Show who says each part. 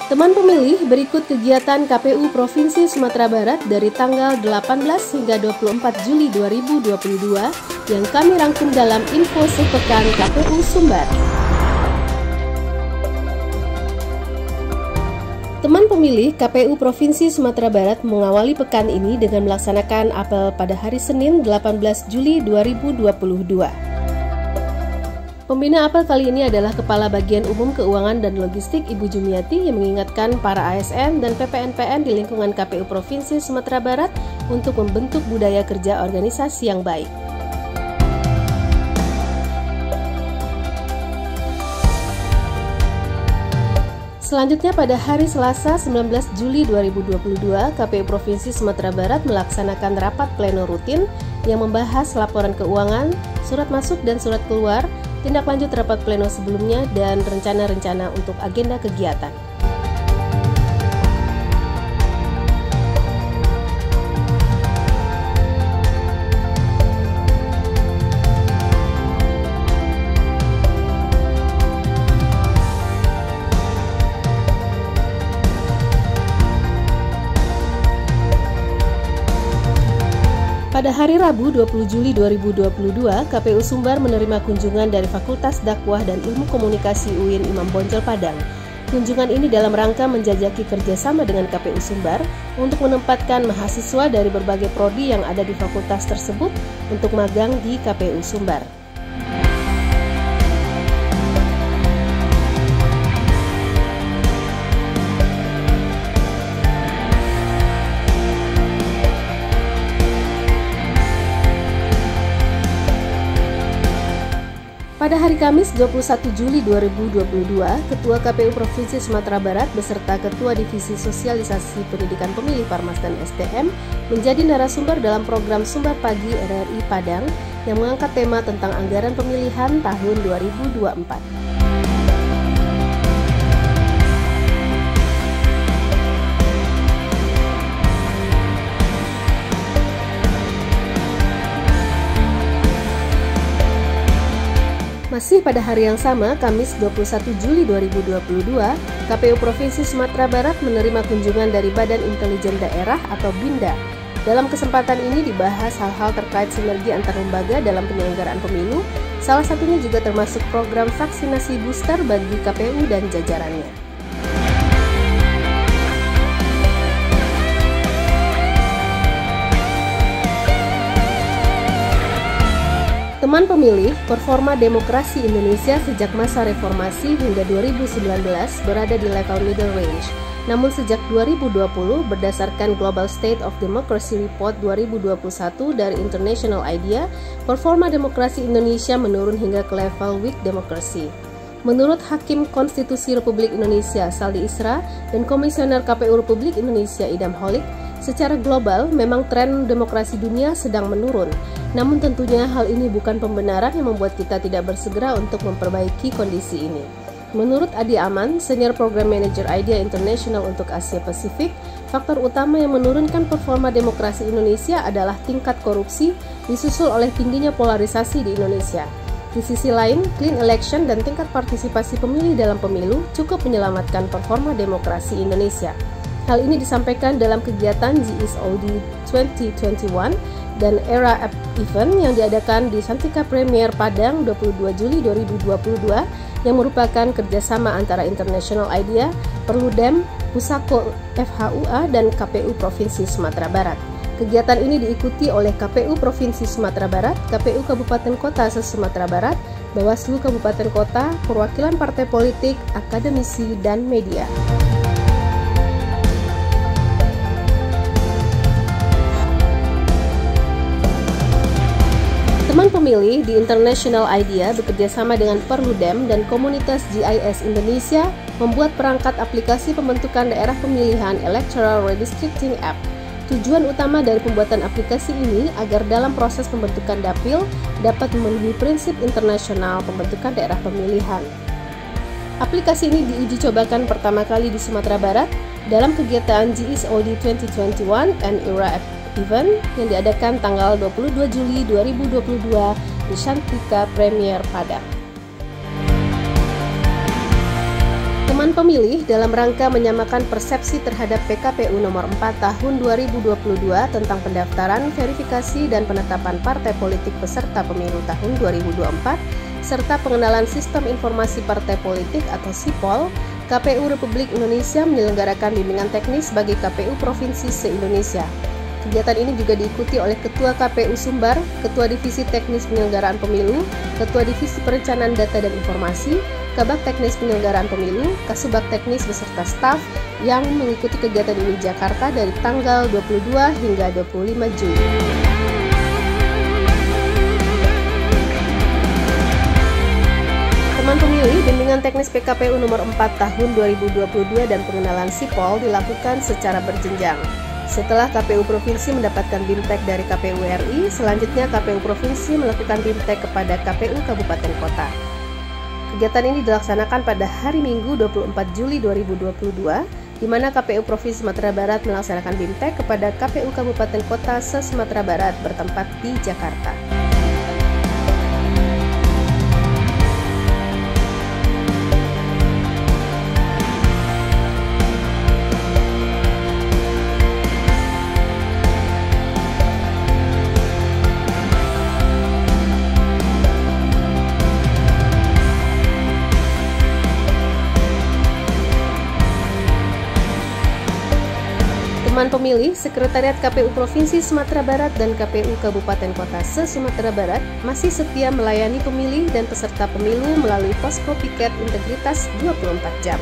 Speaker 1: Teman pemilih, berikut kegiatan KPU Provinsi Sumatera Barat dari tanggal 18 hingga 24 Juli 2022 yang kami rangkum dalam Info Sepekan KPU Sumbar. Teman pemilih, KPU Provinsi Sumatera Barat mengawali pekan ini dengan melaksanakan apel pada hari Senin 18 Juli 2022. Pembina apel kali ini adalah Kepala Bagian Umum Keuangan dan Logistik Ibu Jumiati yang mengingatkan para ASN dan PPNPN di lingkungan KPU Provinsi Sumatera Barat untuk membentuk budaya kerja organisasi yang baik. Selanjutnya pada hari Selasa 19 Juli 2022, KPU Provinsi Sumatera Barat melaksanakan rapat pleno rutin yang membahas laporan keuangan, surat masuk dan surat keluar, tindak lanjut rapat pleno sebelumnya, dan rencana-rencana untuk agenda kegiatan. Pada hari Rabu 20 Juli 2022, KPU Sumbar menerima kunjungan dari Fakultas Dakwah dan Ilmu Komunikasi UIN Imam Bonjol Padang. Kunjungan ini dalam rangka menjajaki kerjasama dengan KPU Sumbar untuk menempatkan mahasiswa dari berbagai prodi yang ada di fakultas tersebut untuk magang di KPU Sumbar. Pada hari Kamis 21 Juli 2022, Ketua KPU Provinsi Sumatera Barat beserta Ketua Divisi Sosialisasi Pendidikan Pemilih Parmas dan STM menjadi narasumber dalam program Sumbar Pagi RRI Padang yang mengangkat tema tentang anggaran pemilihan tahun 2024. Masih pada hari yang sama, Kamis 21 Juli 2022, KPU Provinsi Sumatera Barat menerima kunjungan dari Badan Intelijen Daerah atau BINDA. Dalam kesempatan ini dibahas hal-hal terkait sinergi antar lembaga dalam penyelenggaraan pemilu, salah satunya juga termasuk program vaksinasi booster bagi KPU dan jajarannya. Teman pemilih, performa demokrasi Indonesia sejak masa reformasi hingga 2019 berada di level middle range. Namun sejak 2020, berdasarkan Global State of Democracy Report 2021 dari International IDEA, performa demokrasi Indonesia menurun hingga ke level weak democracy. Menurut Hakim Konstitusi Republik Indonesia Saldi Isra dan Komisioner KPU Republik Indonesia Idam Holik, secara global memang tren demokrasi dunia sedang menurun. Namun tentunya hal ini bukan pembenaran yang membuat kita tidak bersegera untuk memperbaiki kondisi ini. Menurut Adi Aman, Senior Program Manager IDEA International untuk Asia Pasifik, faktor utama yang menurunkan performa demokrasi Indonesia adalah tingkat korupsi disusul oleh tingginya polarisasi di Indonesia. Di sisi lain, clean election dan tingkat partisipasi pemilih dalam pemilu cukup menyelamatkan performa demokrasi Indonesia. Hal ini disampaikan dalam kegiatan GSOD 2021 dan Era Event yang diadakan di Santika Premier Padang 22 Juli 2022 yang merupakan kerjasama antara International IDEA, Perludem, Pusako FHUA, dan KPU Provinsi Sumatera Barat. Kegiatan ini diikuti oleh KPU Provinsi Sumatera Barat, KPU Kabupaten Kota se-Sumatera Barat, Bawaslu Kabupaten Kota, perwakilan partai politik, akademisi, dan media. Teman pemilih di International IDEA bekerjasama dengan Perludem dan komunitas GIS Indonesia membuat perangkat aplikasi pembentukan daerah pemilihan Electoral Redistricting App. Tujuan utama dari pembuatan aplikasi ini agar dalam proses pembentukan dapil dapat memenuhi prinsip internasional pembentukan daerah pemilihan. Aplikasi ini diuji cobakan pertama kali di Sumatera Barat dalam kegiatan GSOD 2021 and Era Event yang diadakan tanggal 22 Juli 2022 di Santika Premier Padang. Teman pemilih, dalam rangka menyamakan persepsi terhadap PKPU nomor 4 tahun 2022 tentang pendaftaran, verifikasi, dan penetapan partai politik peserta pemilu tahun 2024, serta pengenalan sistem informasi partai politik atau SIPOL, KPU Republik Indonesia menyelenggarakan bimbingan teknis bagi KPU Provinsi se-Indonesia. Kegiatan ini juga diikuti oleh Ketua KPU Sumbar, Ketua Divisi Teknis Penyelenggaraan Pemilu, Ketua Divisi Perencanaan Data dan Informasi, Kabag Teknis Penyelenggaraan Pemilu, Kasubag Teknis beserta staf yang mengikuti kegiatan ini di Jakarta dari tanggal 22 hingga 25 Juli. Teman pemilih, bimbingan teknis PKPU nomor 4 tahun 2022 dan pengenalan SIPOL dilakukan secara berjenjang. Setelah KPU Provinsi mendapatkan BIMTEK dari KPU RI, selanjutnya KPU Provinsi melakukan BIMTEK kepada KPU Kabupaten Kota. Kegiatan ini dilaksanakan pada hari Minggu 24 Juli 2022, di mana KPU Provinsi Sumatera Barat melaksanakan BIMTEK kepada KPU Kabupaten Kota se-Sumatera Barat bertempat di Jakarta. Teman pemilih, Sekretariat KPU Provinsi Sumatera Barat dan KPU Kabupaten Kota se-Sumatera Barat masih setia melayani pemilih dan peserta pemilu melalui posko piket integritas 24 jam.